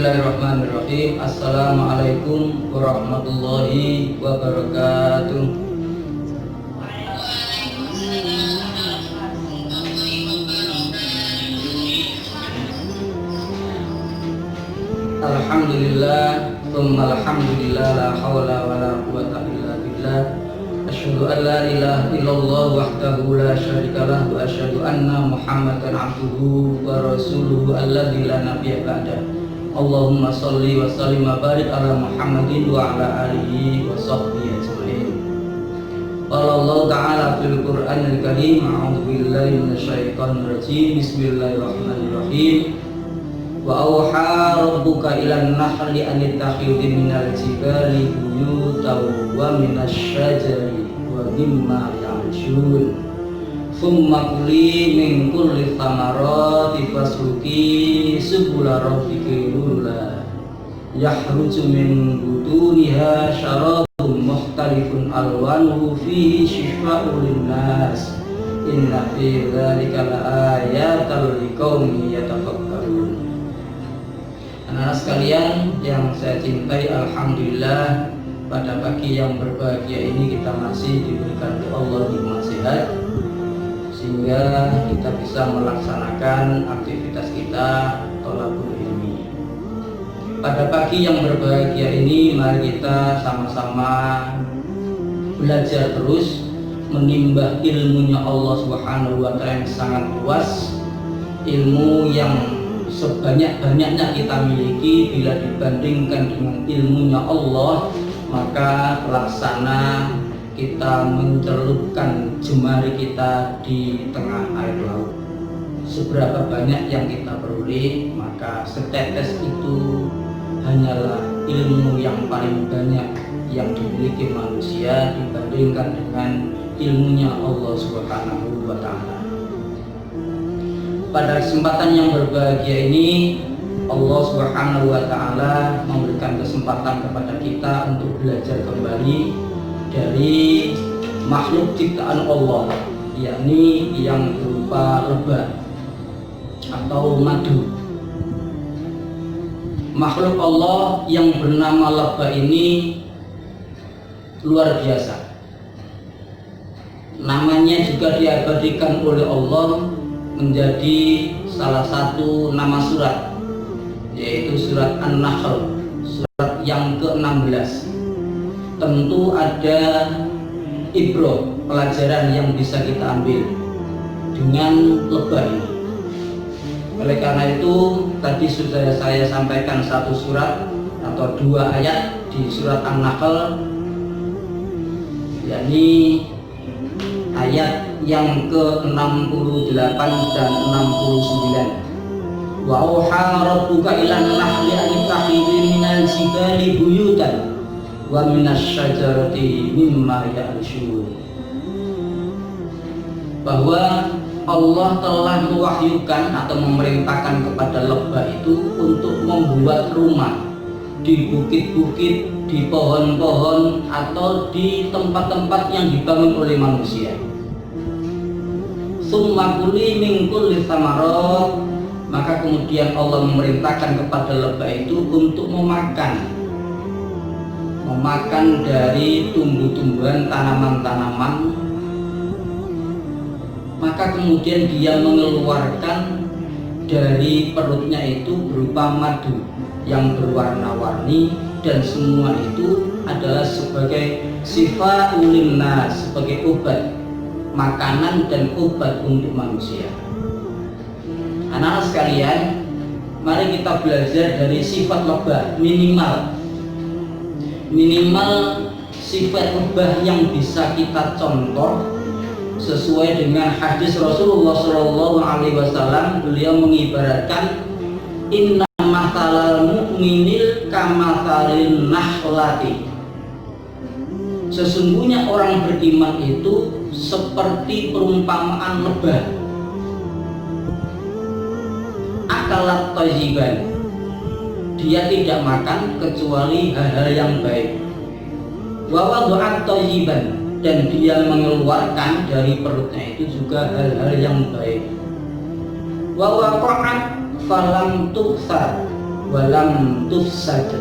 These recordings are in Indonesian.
Bismillahirrahmanirrahim. Assalamualaikum warahmatullahi wabarakatuh. Alhamdulillah, tsumma alhamdulillah, la haula wala quwwata illa billah. Asyhadu an la ilaha illallah wahdahu la syarikalah wa asyhadu anna Muhammadan abduhu wa rasuluhu alladzi la nabiyya ba'da. Allahumma shalli wa sallim wa barik ala Muhammadin wa ala alihi wa sahbihi ajmain. Qala Allah ta'ala fil Qur'anil Karim, a'udzu billahi minasyaitonir rajim. Bismillahirrahmanirrahim. Wa auha rabbuka ilan nahli an ittakhidhi minal jibali buyutan wa minasy syajari wa mimma ya'rishun. Thumma kuli min kulli thamarati fasluki subula rabbika lula yahruju min butuniha syarabun mukhtalifun alwanuhu fihi shifaa'un linnas inna fi dzalika laayatan liqaumin yatafakkarun. Anak-anak sekalian yang saya cintai, alhamdulillah pada pagi yang berbahagia ini kita masih diberikan oleh Allah nikmat sehat sehingga kita bisa melaksanakan aktivitas kita thalabul ilmi. Pada pagi yang berbahagia ini mari kita sama-sama belajar terus menimba ilmunya Allah Subhanahu wa taala yang sangat luas, ilmu yang sebanyak-banyaknya kita miliki bila dibandingkan dengan ilmunya Allah, maka laksana kita mencelupkan jemari kita di tengah air laut. Seberapa banyak yang kita peroleh, maka setetes itu hanyalah ilmu yang paling banyak yang dimiliki manusia dibandingkan dengan ilmunya Allah Subhanahu wa taala. Pada kesempatan yang berbahagia ini Allah Subhanahu wa taala memberikan kesempatan kepada kita untuk belajar kembali dari makhluk ciptaan Allah, yakni yang berupa lebah atau madu. Makhluk Allah yang bernama lebah ini luar biasa. Namanya juga diabadikan oleh Allah menjadi salah satu nama surat, yaitu surat An-Nahl, surat yang ke-16. Tentu ada ibroh, pelajaran yang bisa kita ambil dengan lebah ini. Oleh karena itu tadi sudah saya sampaikan satu surat atau dua ayat di surat An-Nahl, yakni ayat yang ke-68 dan 69. Wa auha rabbuka ilan nahli an ittakhidhi minal jibali buyutan wa minasy syajarati mimma ya'rishun. Bahwa Allah telah mewahyukan atau memerintahkan kepada lebah itu untuk membuat rumah di bukit-bukit, di pohon-pohon, atau di tempat-tempat yang dibangun oleh manusia. Summa kuli min kulli thamarat, maka kemudian Allah memerintahkan kepada lebah itu untuk memakan dari tumbuh-tumbuhan, tanaman-tanaman. Maka kemudian dia mengeluarkan dari perutnya itu berupa madu yang berwarna-warni, dan semua itu adalah sebagai sifat ulinnas, sebagai obat, makanan dan obat untuk manusia. Anak-anak sekalian, mari kita belajar dari sifat lebah. Minimal sifat lebah yang bisa kita contoh sesuai dengan hadis Rasulullah SAW. Beliau mengibaratkan inna mathalal mu'minil kamathalin nahlati. Sesungguhnya orang beriman itu seperti perumpamaan lebah. Akalat thayyiban, dia tidak makan kecuali hal-hal yang baik. Wa wadu'at thayyiban, dan dia mengeluarkan dari perutnya itu juga hal-hal yang baik. Wa waqa'at falam tuksar, walam tufsad,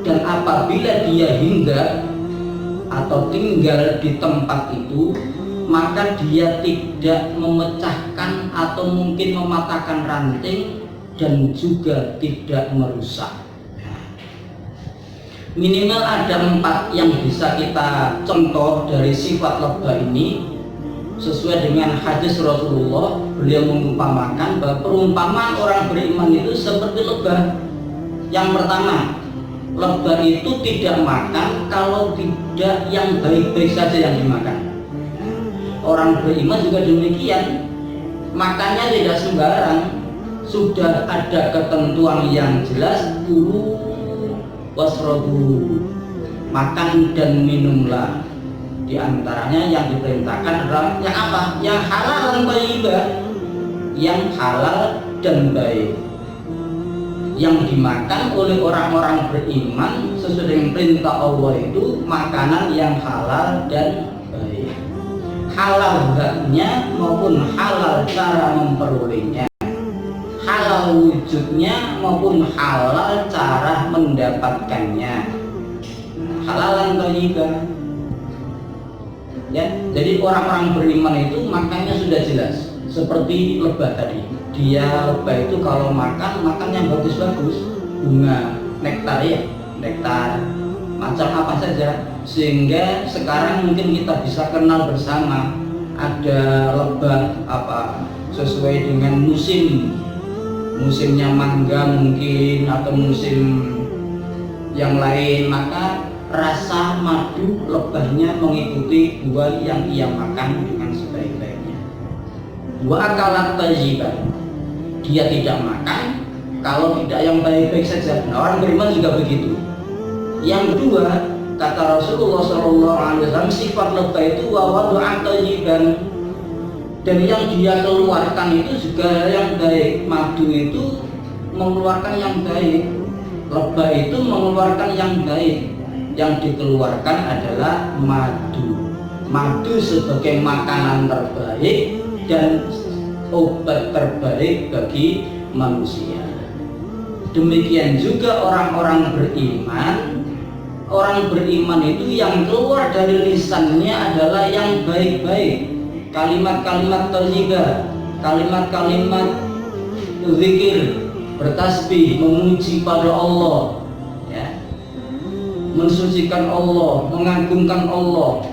dan apabila dia hinggap atau tinggal di tempat itu, maka dia tidak memecahkan atau mungkin mematahkan ranting dan juga tidak merusak. Minimal ada 4 yang bisa kita contoh dari sifat lebah ini. Sesuai dengan hadis Rasulullah, beliau mengumpamakan bahwa perumpamaan orang beriman itu seperti lebah. Yang pertama, lebah itu tidak makan kalau tidak yang baik-baik saja yang dimakan. Orang beriman juga demikian, makannya tidak sembarang, sudah ada ketentuan yang jelas. Kulu wasrobu, makan dan minumlah. Di antaranya yang diperintahkan adalah yang apa? Yang halal dan thayyibah, yang halal dan baik. Yang dimakan oleh orang-orang beriman sesuai dengan perintah Allah itu makanan yang halal dan baik. Halal zatnya maupun halal cara memperolehnya, halal wujudnya maupun halal cara mendapatkannya, halalan thayyibah. Ya, jadi orang-orang beriman itu makannya sudah jelas, seperti lebah tadi. Dia lebah itu kalau makan yang bagus-bagus, bunga, nektar ya, nektar, macam apa saja. Sehingga sekarang mungkin kita bisa kenal bersama, ada lebah apa sesuai dengan musimnya mangga mungkin, atau musim yang lain, maka rasa madu lebahnya mengikuti buah yang ia makan dengan sebaik-baiknya. Wa akalat tayyiban, dia tidak makan kalau tidak yang baik-baik saja. Nah, orang beriman juga begitu. Yang kedua, kata Rasulullah SAW, sifat lebah itu wa wadu'an tayyiban, dan yang dia keluarkan itu juga yang baik. Madu itu mengeluarkan yang baik, lebah itu mengeluarkan yang baik. Yang dikeluarkan adalah madu. Madu sebagai makanan terbaik dan obat terbaik bagi manusia. Demikian juga orang-orang beriman. Orang beriman itu yang keluar dari lisannya adalah yang baik-baik, kalimat-kalimat thayyibah, kalimat-kalimat zikir, bertasbih, memuji pada Allah, ya, mensucikan Allah, mengagungkan Allah,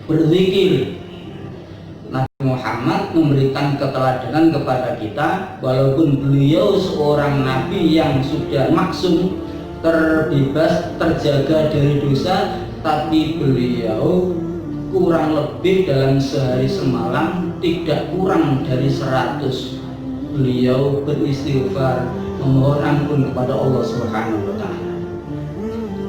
berzikir. Nabi Muhammad memberikan keteladanan kepada kita, walaupun beliau seorang nabi yang sudah maksum, terbebas, terjaga dari dosa, tapi beliau kurang lebih dalam sehari semalam tidak kurang dari 100 beliau beristighfar, memohon ampun kepada Allah Subhanahu wa Ta'ala.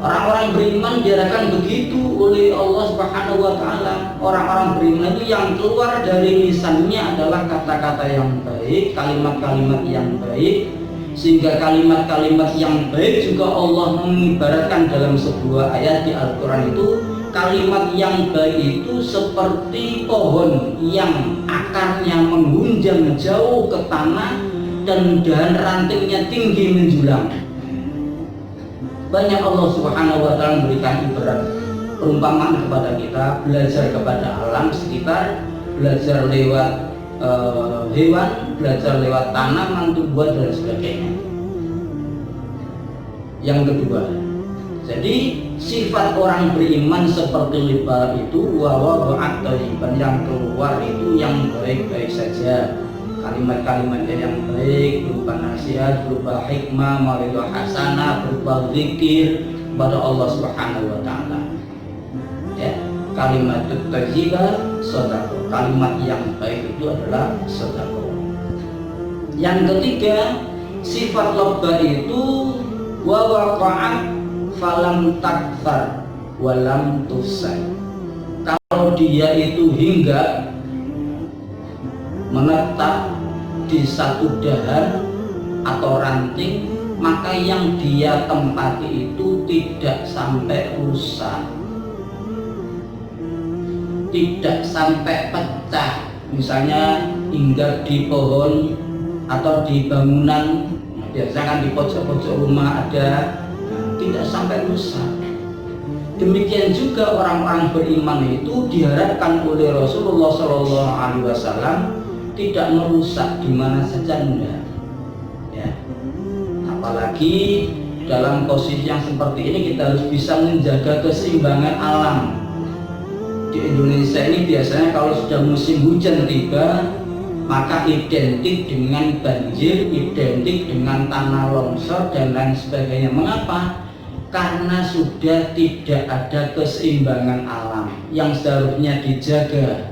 Orang-orang beriman diarahkan begitu oleh Allah Subhanahu wa Ta'ala. Orang-orang beriman itu yang keluar dari lisannya adalah kata-kata yang baik, kalimat-kalimat yang baik. Sehingga kalimat-kalimat yang baik juga Allah mengibaratkan dalam sebuah ayat di Al-Quran itu, kalimat yang baik itu seperti pohon yang akarnya menghunjam jauh ke tanah dan dahan rantingnya tinggi menjulang. Banyak Allah Subhanahu wa Ta'ala memberikan ibarat perumpamaan kepada kita, belajar kepada alam sekitar, belajar lewat hewan, belajar lewat tanaman, tumbuhan dan sebagainya. Yang kedua, jadi sifat orang beriman seperti lebah itu wawadu'at thayyiban, yang keluar itu yang baik-baik saja, kalimat-kalimatnya yang baik, berupa nasihat, berupa hikmah, mau'izah hasanah, berupa zikir kepada Allah Subhanahu wa Ta'ala. Ya, kalimat thayyibah sedekah, kalimat yang baik itu adalah sedekah. Yang ketiga, sifat lebah itu wa waqa'at falam takfar walam tufsad. Kalau dia itu hinggap, menetap di satu dahan atau ranting, maka yang dia tempati itu tidak sampai rusak, tidak sampai pecah. Misalnya hinggap di pohon atau di bangunan, biasanya kan di pojok-pojok rumah ada, tidak sampai rusak. Demikian juga orang-orang beriman itu diharapkan oleh Rasulullah SAW tidak merusak di mana saja enggak. Ya. Apalagi dalam posisi yang seperti ini kita harus bisa menjaga keseimbangan alam. Di Indonesia ini biasanya kalau sudah musim hujan tiba, maka identik dengan banjir, identik dengan tanah longsor dan lain sebagainya. Mengapa? Karena sudah tidak ada keseimbangan alam yang seharusnya dijaga.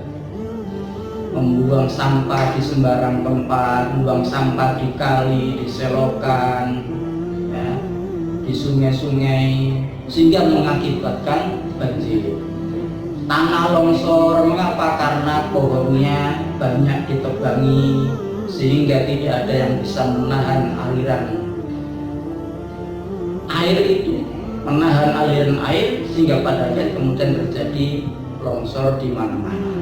Membuang sampah di sembarang tempat, membuang sampah di kali, di selokan, ya, di sungai-sungai, sehingga mengakibatkan banjir. Tanah longsor, mengapa? Karena pohonnya banyak ditebangi sehingga tidak ada yang bisa menahan aliran air itu, menahan aliran air sehingga pada akhirnya kemudian terjadi longsor di mana-mana.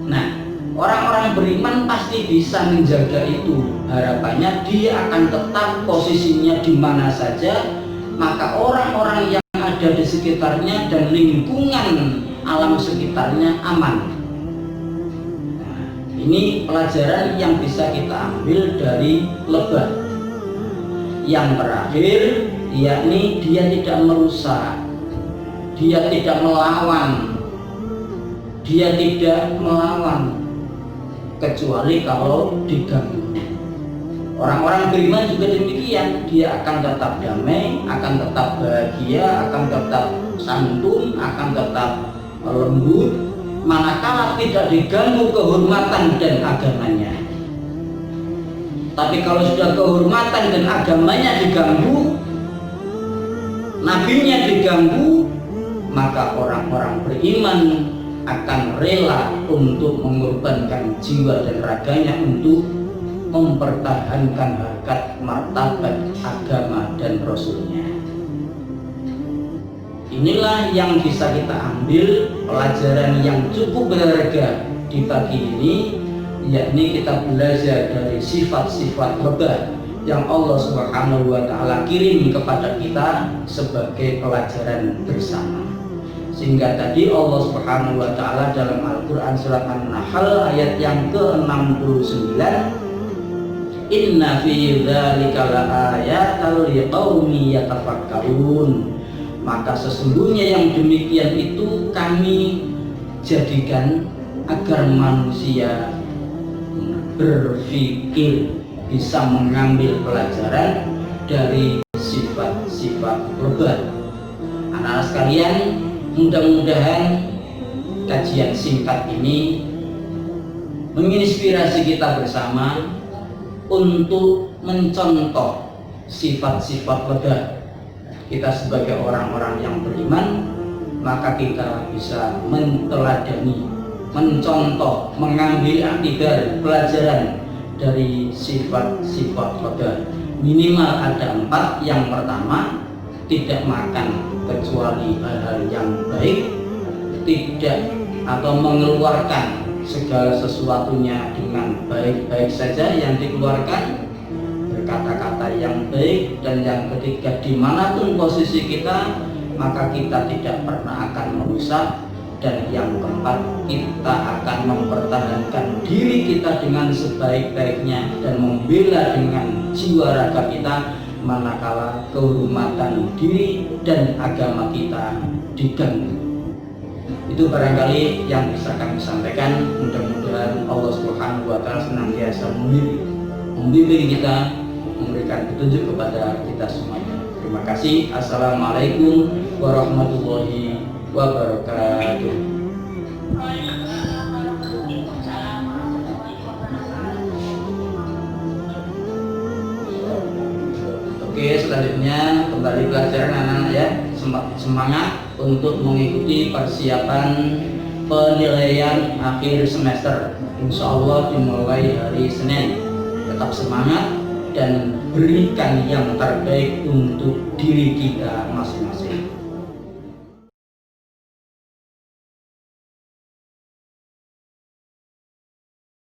Nah, orang-orang beriman pasti bisa menjaga itu. Harapannya dia akan tetap posisinya di mana saja, maka orang-orang yang ada di sekitarnya dan lingkungan alam sekitarnya aman. Nah, ini pelajaran yang bisa kita ambil dari lebah. Yang terakhir, yakni dia tidak merusak, dia tidak melawan, kecuali kalau diganggu. Orang-orang beriman juga demikian, dia akan tetap damai, akan tetap bahagia, akan tetap santun, akan tetap lembut, manakala tidak diganggu kehormatan dan agamanya. Tapi kalau sudah kehormatan dan agamanya diganggu, nabinya diganggu, maka orang-orang beriman akan rela untuk mengorbankan jiwa dan raganya untuk mempertahankan harkat martabat agama dan Rasulnya. Inilah yang bisa kita ambil pelajaran yang cukup berharga di pagi ini, yakni kita belajar dari sifat-sifat lebah yang Allah Subhanahu wa Ta'ala kirim kepada kita sebagai pelajaran bersama. Sehingga tadi Allah Subhanahu wa Ta'ala dalam Al-Quran surat An-Nahl ayat yang ke-69, inna fi dzalika laayatan liqaumi yatafakkarun, maka sesungguhnya yang demikian itu kami jadikan agar manusia berpikir, bisa mengambil pelajaran dari sifat-sifat lebah. Anak-anak sekalian, mudah-mudahan kajian singkat ini menginspirasi kita bersama untuk mencontoh sifat-sifat lebah. Kita sebagai orang-orang yang beriman, maka kita bisa menteladani, mencontoh, mengambil aktibar pelajaran dari sifat-sifat lebah. Minimal ada 4. Yang pertama, tidak makan kecuali hal-hal yang baik, tidak atau mengeluarkan segala sesuatunya dengan baik-baik saja yang dikeluarkan, berkata-kata yang baik. Dan yang ketiga, dimanapun posisi kita, maka kita tidak pernah akan merusak. Dan yang keempat, kita akan mempertahankan diri kita dengan sebaik-baiknya dan membela dengan jiwa raga kita manakala kehormatan diri dan agama kita diganggu. Itu barangkali yang bisa kami sampaikan. Mudah-mudahan Allah Subhanahu wa Ta'ala senantiasa membimbing kita, memberikan petunjuk kepada kita semuanya. Terima kasih. Assalamualaikum warahmatullahi wabarakatuh. Oke, selanjutnya kembali pelajaran anak-anak ya. Semangat untuk mengikuti persiapan penilaian akhir semester. Insya Allah dimulai hari Senin. Tetap semangat dan berikan yang terbaik untuk diri kita masing-masing.